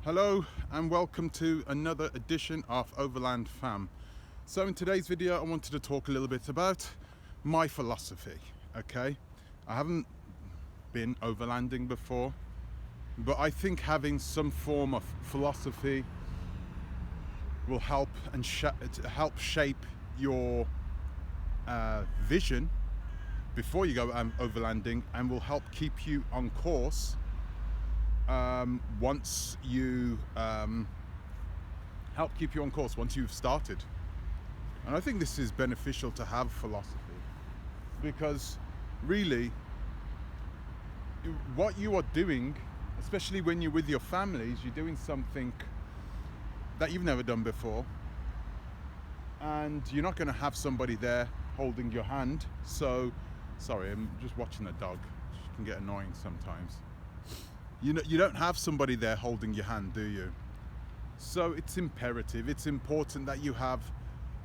Hello and welcome to another edition of Overland Fam. So in today's video I wanted to talk a little bit about my philosophy. Okay, I haven't been overlanding before, but I think having some form of philosophy will help and help shape your vision before you go overlanding, and will help keep you on course once you help keep you on course once you've started. And I think this is beneficial to have philosophy, because really what you are doing, especially when you're with your families, you're doing something that you've never done before, and you're not going to have somebody there holding your hand. So sorry, I'm just watching the dog. She can get annoying sometimes. You don't have somebody there holding your hand, do you? So it's imperative, it's important that you have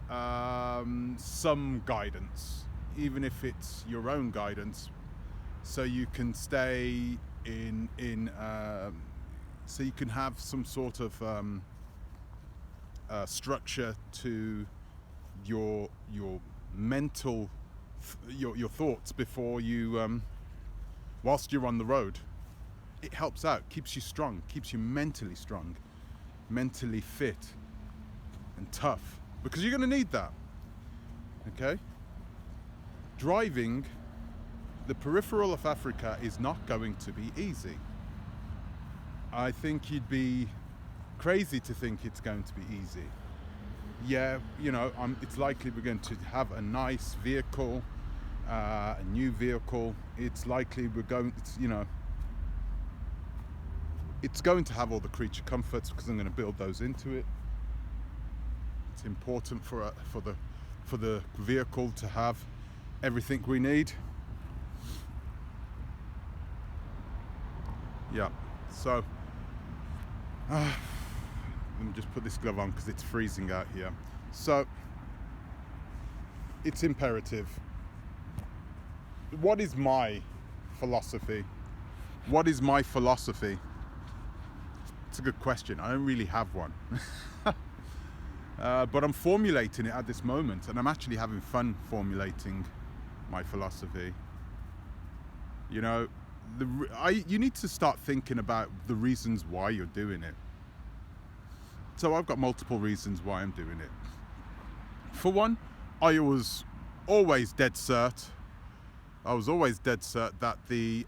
some guidance, even if it's your own guidance, so you can stay so you can have some sort of structure to your mental your thoughts before you whilst you're on the road. It helps out, keeps you strong, keeps you mentally strong, mentally fit and tough, because you're going to need that. Okay? Driving the peripheral of Africa is not going to be easy. I think you'd be crazy to think it's going to be easy. Yeah, it's likely we're going to have a nice vehicle, a new vehicle. It's likely we're going, it's going to have all the creature comforts, because I'm going to build those into it. It's important for the vehicle to have everything we need. Yeah. So let me just put this glove on because it's freezing out here. So it's imperative. What is my philosophy? What is my philosophy? It's a good question. I don't really have one. But I'm formulating it at this moment, and I'm actually having fun formulating my philosophy. You need to start thinking about the reasons why you're doing it. So I've got multiple reasons why I'm doing it. For one, I was always dead cert that the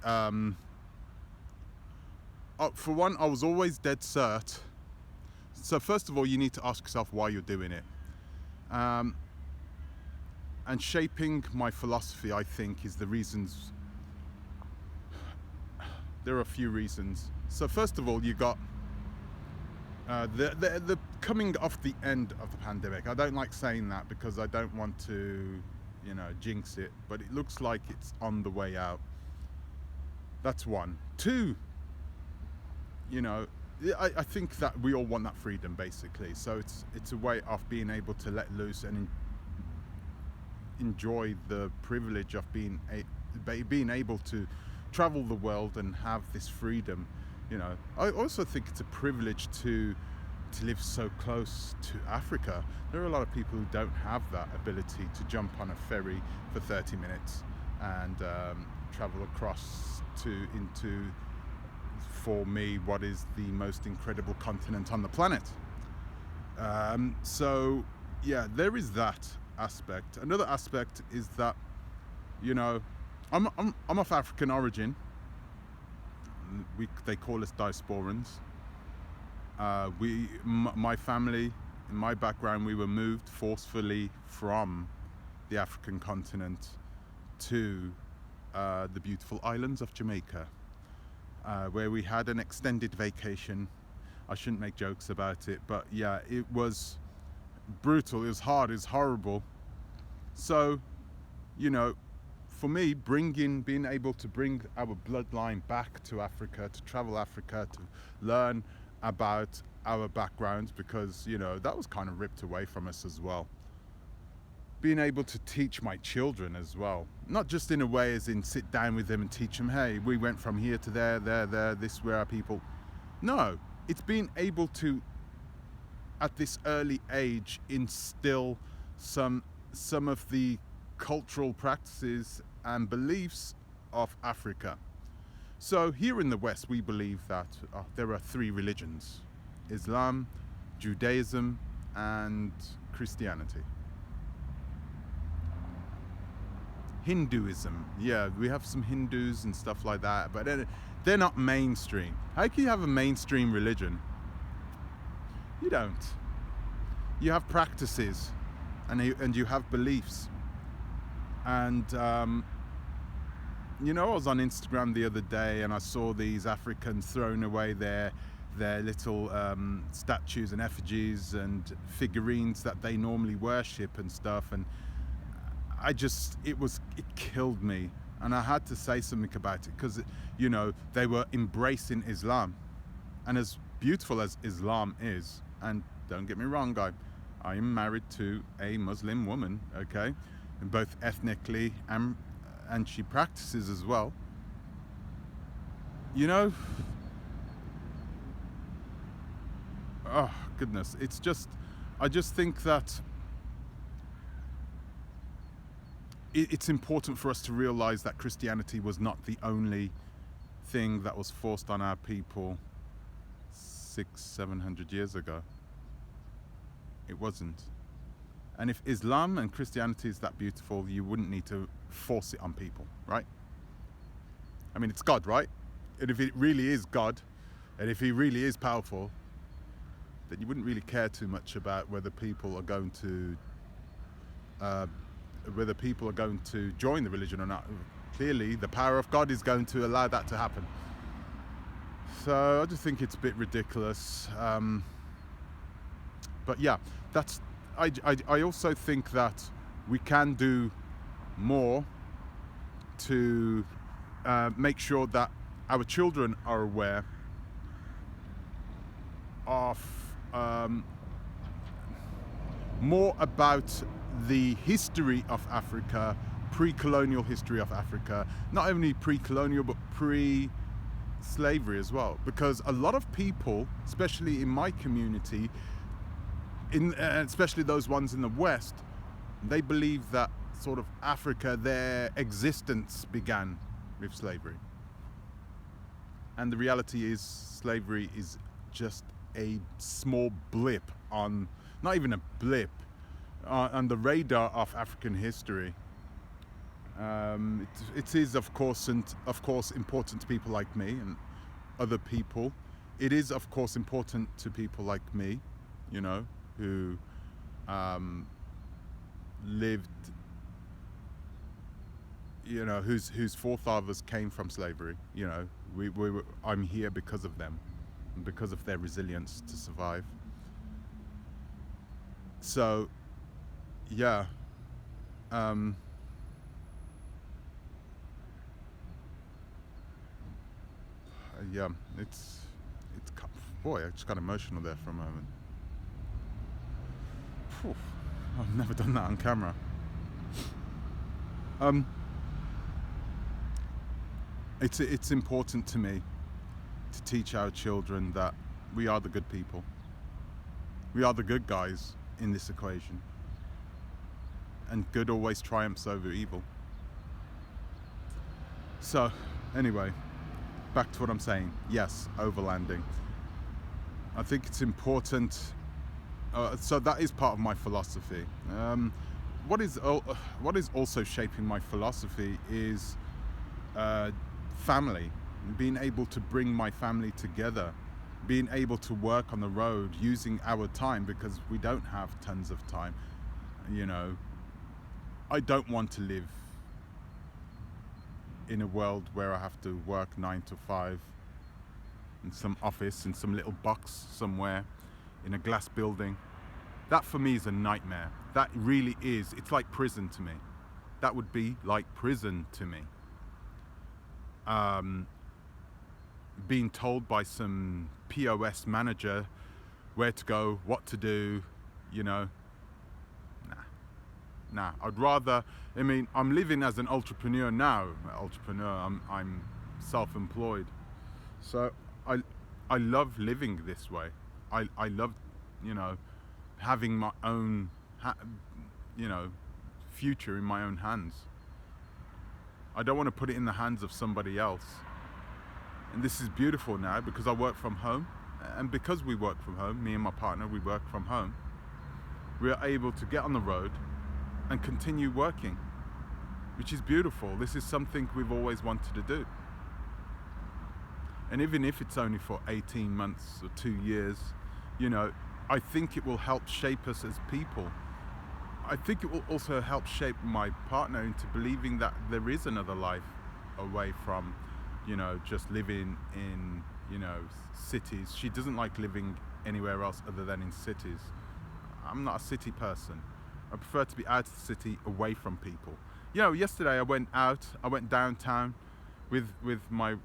for one, I was always dead cert. So first of all, you need to ask yourself why you're doing it. And shaping my philosophy, I think, is the reasons. There are a few reasons. So first of all, you got the coming off the end of the pandemic. I don't like saying that because I don't want to, jinx it, but it looks like it's on the way out. That's one. Two, I think that we all want that freedom, basically. So it's a way of being able to let loose and enjoy the privilege of being able to travel the world and have this freedom. I also think it's a privilege to live so close to Africa. There are a lot of people who don't have that ability to jump on a ferry for 30 minutes and travel across into, for me, what is the most incredible continent on the planet. So yeah, there is that aspect. Another aspect is that I'm of African origin. They call us diasporans. My family, in my background, we were moved forcefully from the African continent to the beautiful islands of Jamaica, where we had an extended vacation. I shouldn't make jokes about it, but yeah, it was brutal, it was hard, it was horrible. So, for me, being able to bring our bloodline back to Africa, to travel Africa, to learn about our backgrounds, because, that was kind of ripped away from us as well. Being able to teach my children as well, not just in a way as in sit down with them and teach them, hey, we went from here to there, this were our people. No, it's been able to, at this early age, instill some of the cultural practices and beliefs of Africa. So here in the West, we believe that there are three religions: Islam, Judaism, and Christianity. Hinduism, yeah, we have some Hindus and stuff like that, but they're not mainstream. How can you have a mainstream religion? You don't. You have practices, and you have beliefs. And you know, I was on Instagram the other day, and I saw these Africans throwing away their little statues and effigies and figurines that they normally worship and stuff, and it killed me, and I had to say something about it, because, you know, they were embracing Islam. And as beautiful as Islam is, and don't get me wrong, I am married to a Muslim woman, okay, and both ethnically and she practices as well. You know, oh goodness, I just think that it's important for us to realize that Christianity was not the only thing that was forced on our people 600-700 years ago. It wasn't. And if Islam and Christianity is that beautiful, you wouldn't need to force it on people, right? I mean, it's God, right? And if it really is God, and if he really is powerful, then you wouldn't really care too much about whether people are going to join the religion or not. Clearly, the power of God is going to allow that to happen. So I just think it's a bit ridiculous. But yeah, I also think that we can do more to make sure that our children are aware of more about the history of Africa, pre-colonial history of Africa, not only pre-colonial but pre-slavery as well, because a lot of people, especially in my community, especially those ones in the West, they believe that sort of Africa, their existence began with slavery. And the reality is, slavery is just a small blip on, not even a blip, on the radar of African history. It is of course important to people like me and other people. It is of course important to people like me, you know, who lived, you know, whose forefathers came from slavery. You know, I'm here because of them, and because of their resilience to survive. So yeah, yeah, it's boy, I just got emotional there for a moment. Phew, I've never done that on camera. It's important to me to teach our children that we are the good people. We are the good guys in this equation. And good always triumphs over evil. So, anyway, back to what I'm saying. Yes, overlanding. I think it's important. So that is part of my philosophy. What is also shaping my philosophy is family. Being able to bring my family together. Being able to work on the road using our time, because we don't have tons of time. You know, I don't want to live in a world where I have to work 9 to 5 in some office, in some little box somewhere, in a glass building. That for me is a nightmare. That really is. It's like prison to me. That would be like prison to me. Being told by some POS manager where to go, what to do, you know. Nah, I'd rather, I mean, I'm living as an entrepreneur now. I'm self-employed. So I love living this way. I love, you know, having my own, you know, future in my own hands. I don't want to put it in the hands of somebody else. And this is beautiful now because I work from home. And because we work from home, me and my partner, we work from home, we are able to get on the road and continue working, which is beautiful. This is something we've always wanted to do. And even if it's only for 18 months or 2 years, you know, I think it will help shape us as people. I think it will also help shape my partner into believing that there is another life away from, you know, just living in, you know, cities. She doesn't like living anywhere else other than in cities. I'm not a city person. I prefer to be out of the city, away from people. You know, yesterday I went downtown with my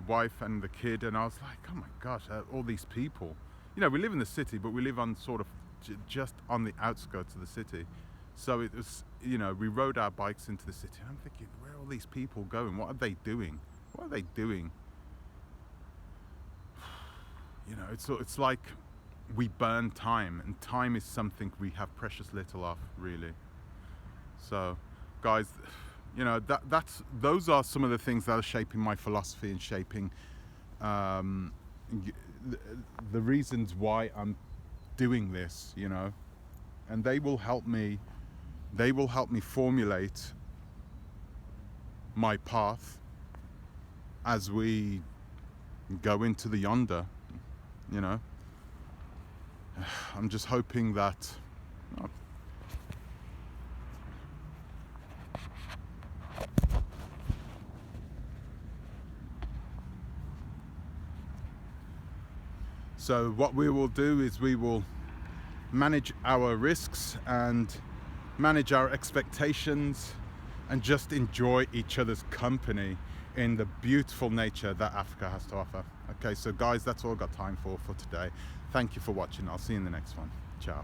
wife and the kid, and I was like, oh my gosh, all these people. You know, we live in the city, but we live on sort of just on the outskirts of the city. So it was, you know, we rode our bikes into the city, and I'm thinking, where are all these people going? What are they doing? What are they doing? You know, it's like we burn time, and time is something we have precious little of, really. So, guys, you know, those are some of the things that are shaping my philosophy and shaping the reasons why I'm doing this, you know, and they will help me formulate my path as we go into the yonder, you know. I'm just hoping that so what we will do is we will manage our risks and manage our expectations and just enjoy each other's company in the beautiful nature that Africa has to offer. Okay, so guys, that's all I've got time for today. Thank you for watching. I'll see you in the next one. Ciao.